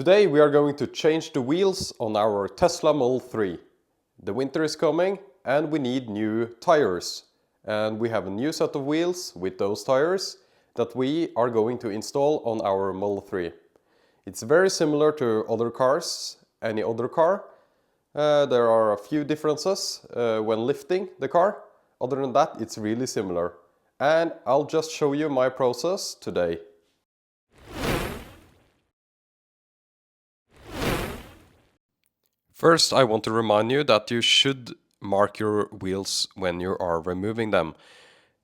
Today we are going to change the wheels on our Tesla Model 3. The winter is coming and we need new tires. And we have a new set of wheels with those tires that we are going to install on our Model 3. It's very similar to other cars, any other car. There are a few differences when lifting the car. Other than that, it's really similar. And I'll just show you my process today. First, I want to remind you that you should mark your wheels when you are removing them.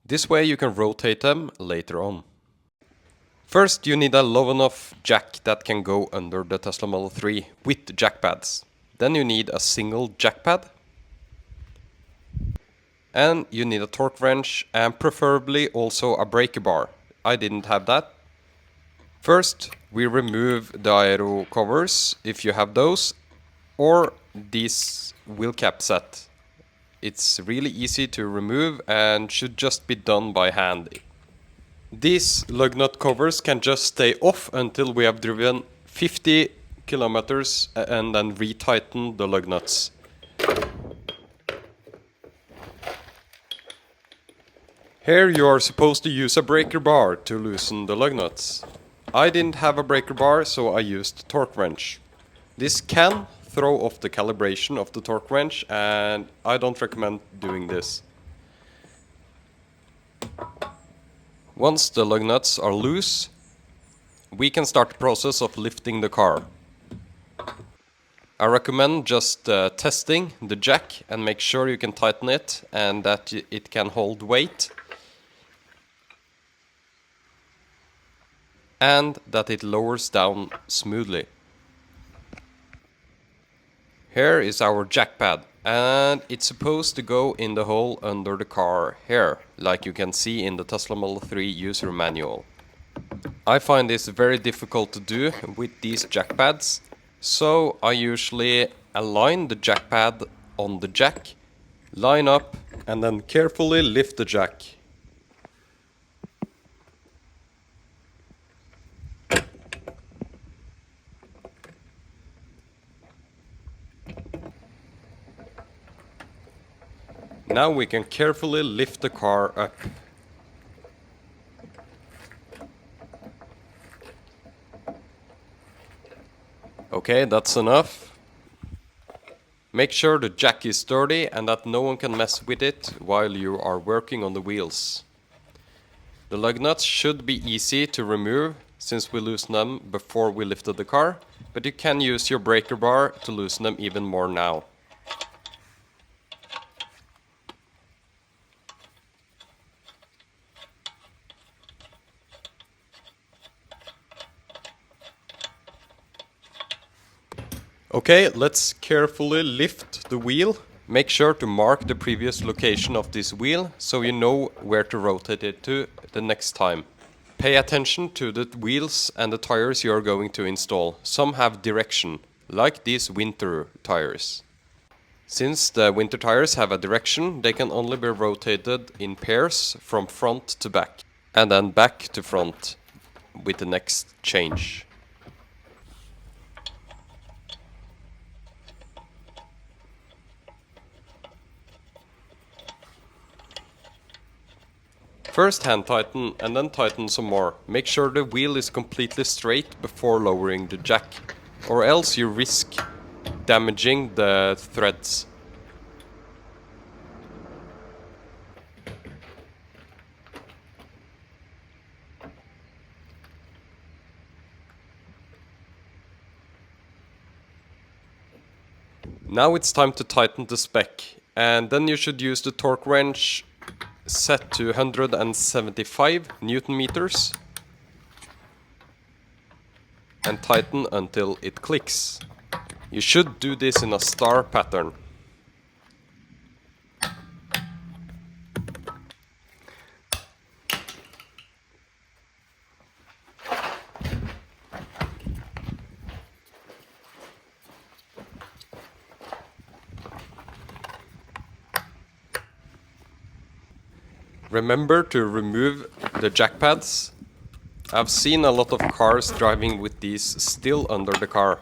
This way you can rotate them later on. First, you need a low enough jack that can go under the Tesla Model 3 with jack pads. Then you need a single jack pad. And you need a torque wrench and preferably also a breaker bar. I didn't have that. First, we remove the aero covers if you have those, or this wheel cap set. It's really easy to remove and should just be done by hand. These lug nut covers can just stay off until we have driven 50 kilometers and then retighten the lug nuts. Here you are supposed to use a breaker bar to loosen the lug nuts. I didn't have a breaker bar, so I used a torque wrench. This can throw off the calibration of the torque wrench, and I don't recommend doing this. Once the lug nuts are loose, we can start the process of lifting the car. I recommend just testing the jack and make sure you can tighten it and that it can hold weight, and that it lowers down smoothly. Here is our jack pad, and it's supposed to go in the hole under the car here, like you can see in the Tesla Model 3 user manual. I find this very difficult to do with these jack pads, so I usually align the jack pad on the jack, line up, and then carefully lift the jack. Now we can carefully lift the car up. Okay, that's enough. Make sure the jack is sturdy and that no one can mess with it while you are working on the wheels. The lug nuts should be easy to remove since we loosened them before we lifted the car, but you can use your breaker bar to loosen them even more now. Okay, let's carefully lift the wheel. Make sure to mark the previous location of this wheel so you know where to rotate it to the next time. Pay attention to the wheels and the tires you are going to install. Some have direction, like these winter tires. Since the winter tires have a direction, they can only be rotated in pairs from front to back, and then back to front with the next change. First hand tighten and then tighten some more. Make sure the wheel is completely straight before lowering the jack, or else you risk damaging the threads. Now it's time to tighten the spec, and then you should use the torque wrench set to 175 Newton meters and tighten until it clicks. You should do this in a star pattern. Remember to remove the jack pads I've seen a lot of cars driving with these still under the car.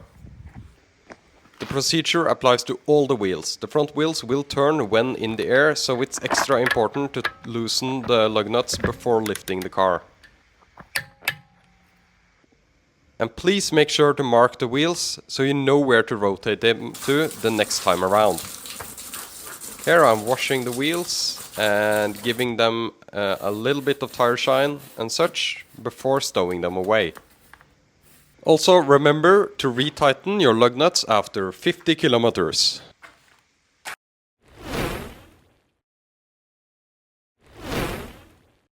The procedure applies to all the wheels. The front wheels will turn when in the air, so it's extra important to loosen the lug nuts before lifting the car. And please make sure to mark the wheels so you know where to rotate them to the next time around. Here I'm washing the wheels and giving them a little bit of tire shine and such before stowing them away. Also remember to retighten your lug nuts after 50 kilometers.